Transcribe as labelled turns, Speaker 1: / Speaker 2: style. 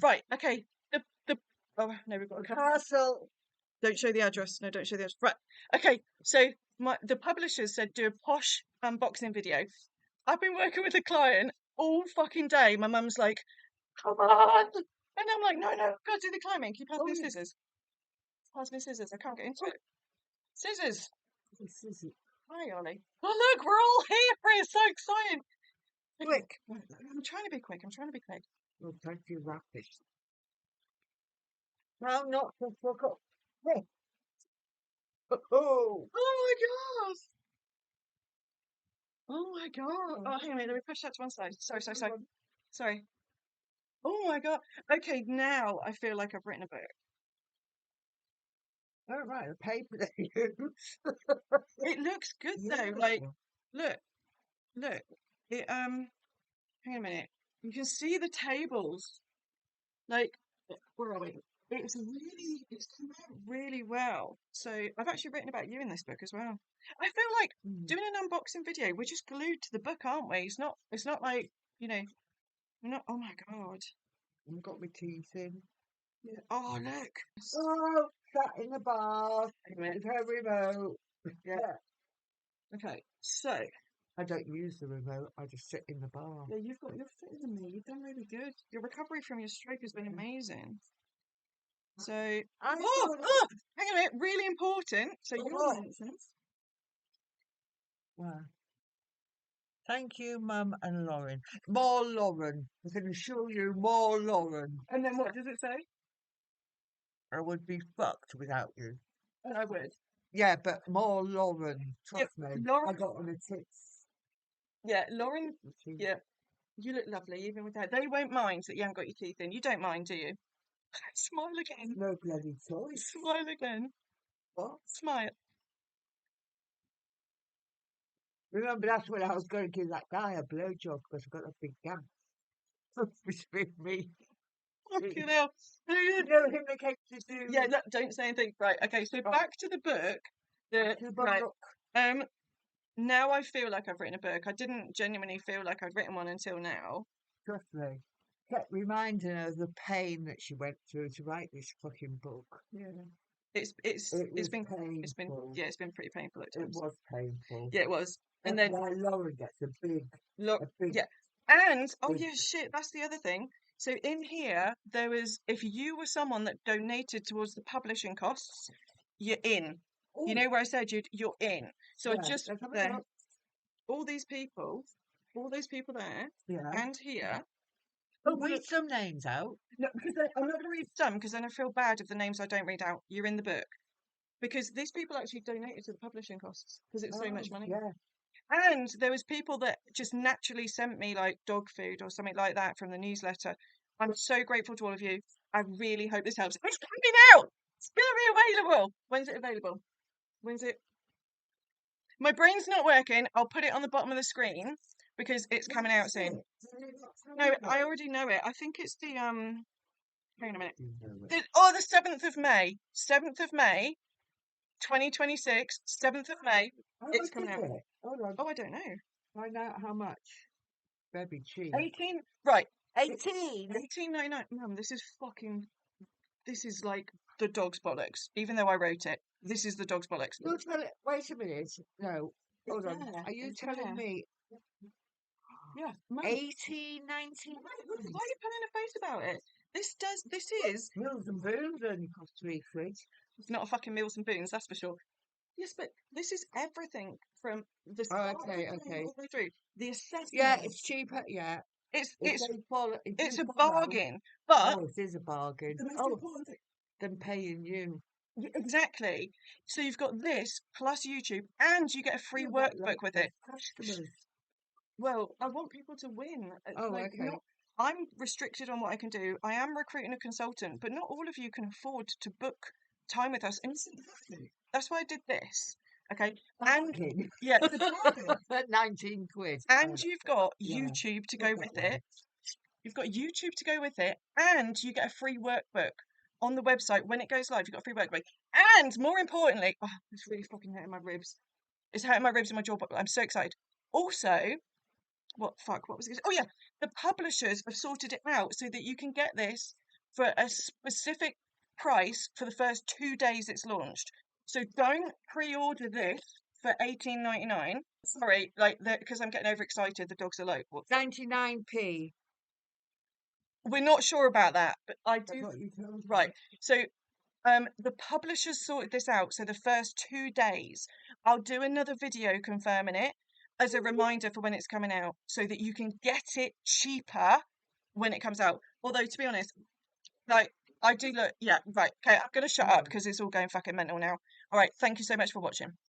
Speaker 1: Right, okay. Oh no, we've got a
Speaker 2: Parcel.
Speaker 1: Don't show the address. No, don't show the address. Right. Okay. So the publishers said do a posh unboxing video. I've been working with a client all fucking day. My mum's like, come on. And I'm like, no, I've got to do the climbing. Can you pass me the scissors? Pass me scissors. I can't get into it. Scissors. Hi, Ollie. Oh, look, we're all here. It's so exciting.
Speaker 2: Quick.
Speaker 1: I'm trying to be quick.
Speaker 2: Oh, thank you, rapid. No, not for fuck up. Hey. Oh.
Speaker 1: Oh my god. Oh my god. Oh, hang on a minute. Let me push that to one side. Sorry. Oh my god. Okay, now I feel like I've written a book.
Speaker 2: Oh, right, the paper they use.
Speaker 1: It looks good though.
Speaker 2: Yeah.
Speaker 1: Like, look. It hang on a minute. You can see the tables. Like, where are we? It's come out really well. So I've actually written about you in this book as well. I feel like doing an unboxing video, we're just glued to the book, aren't we? It's not like, you know, we're not, oh my god.
Speaker 2: I've got my teeth in.
Speaker 1: Yeah. Oh look.
Speaker 2: Oh, sat in the bar.
Speaker 1: Hang on a minute.
Speaker 2: With her remote.
Speaker 1: Yeah. Okay, so
Speaker 2: I don't use the remote. I just sit in the bar.
Speaker 1: yeah, you're fitter than me. You've done really good. Your recovery from your stroke has been amazing. So, hang on a minute, really important. So your nonsense.
Speaker 2: Wow. Thank you, Mum and Lauren. More Lauren. I can assure you, more Lauren.
Speaker 1: And then what does it say?
Speaker 2: I would be fucked without you.
Speaker 1: And I would.
Speaker 2: Yeah, but more Lauren. Trust me.
Speaker 1: Lauren.
Speaker 2: I got on the tits.
Speaker 1: Yeah, Lauren. Yeah, you look lovely even with that. They won't mind that you haven't got your teeth in. You don't mind, do you? Smile again.
Speaker 2: No bloody choice.
Speaker 1: Smile again.
Speaker 2: What?
Speaker 1: Smile.
Speaker 2: Remember, that's when I was going to give that guy a blowjob because I got a big gap between me.
Speaker 1: Fucking hell.
Speaker 2: You know him that came to do.
Speaker 1: Yeah, look, don't say anything. Right, okay, so back to the book. Right. Now I feel like I've written a book. I didn't genuinely feel like I'd written one until now.
Speaker 2: Trust me. Kept reminding her of the pain that she went through to write this fucking book.
Speaker 1: Yeah.
Speaker 2: It's been painful.
Speaker 1: It's been pretty painful at
Speaker 2: It
Speaker 1: times.
Speaker 2: was painful.
Speaker 1: Yeah, it was. And
Speaker 2: That's
Speaker 1: then
Speaker 2: why Lauren gets a big
Speaker 1: yeah. And oh yeah, shit, that's the other thing. So in here there was, if you were someone that donated towards the publishing costs, you're in. You know where I said you're in. So I just there, all these people there, and here.
Speaker 2: Oh, read some names out.
Speaker 1: No, because I'm not going to read some because then I feel bad if the names I don't read out. You're in the book because these people actually donated to the publishing costs because it's so much money.
Speaker 2: Yeah.
Speaker 1: And there was people that just naturally sent me like dog food or something like that from the newsletter. I'm so grateful to all of you. I really hope this helps. It's coming out. It's going to be available. When's it available? When's it? My brain's not working. I'll put it on the bottom of the screen because it's coming out soon. No, I already know it. I think it's the hang on a minute. The 7th of May. 7th of May, 2026. 7th of May. It's coming out. Oh, I don't know.
Speaker 2: Find out how much. Very cheap.
Speaker 1: 18. Right.
Speaker 2: 18.
Speaker 1: 18.99. Mum, this is like the dog's bollocks. Even though I wrote it, this is the dog's bollocks.
Speaker 2: Wait a minute. No. Hold on. Are you telling me?
Speaker 1: Yeah.
Speaker 2: 18.99.
Speaker 1: Why are you pulling a face about it? This is
Speaker 2: Mills and Boons only cost £3.
Speaker 1: It's not a fucking Meals and Boons, that's for sure. Yes, but this is everything from the
Speaker 2: okay.
Speaker 1: through the assessment.
Speaker 2: Yeah, it's cheaper. Yeah,
Speaker 1: it's a bargain. But
Speaker 2: it is a bargain. Than paying you.
Speaker 1: Exactly. So you've got this plus YouTube, and you get a free workbook with it. Well, I want people to win.
Speaker 2: Okay.
Speaker 1: I'm restricted on what I can do. I am recruiting a consultant, but not all of you can afford to book time with us. And that's why I did this. Okay. And yeah,
Speaker 2: 19 quid.
Speaker 1: And you've got YouTube to go with it. You've got YouTube to go with it, and you get a free workbook on the website when it goes live. You've got a free workbook, and more importantly, it's really fucking hurting my ribs. It's hurting my ribs and my jaw. But I'm so excited. Also, what was it? Oh yeah, the publishers have sorted it out so that you can get this for a specific price for the first 2 days it's launched. So don't pre-order this for 18.99. Sorry, like because I'm getting overexcited. The dogs are like, what?
Speaker 2: 99p.
Speaker 1: We're not sure about that, but I
Speaker 2: That's
Speaker 1: do.
Speaker 2: what you told me.
Speaker 1: Right. So the publishers sorted this out. So the first 2 days, I'll do another video confirming it as a reminder for when it's coming out, so that you can get it cheaper when it comes out. Although, to be honest, like I do look, yeah, right. Okay, I'm gonna shut up because it's all going fucking mental now. All right, thank you so much for watching.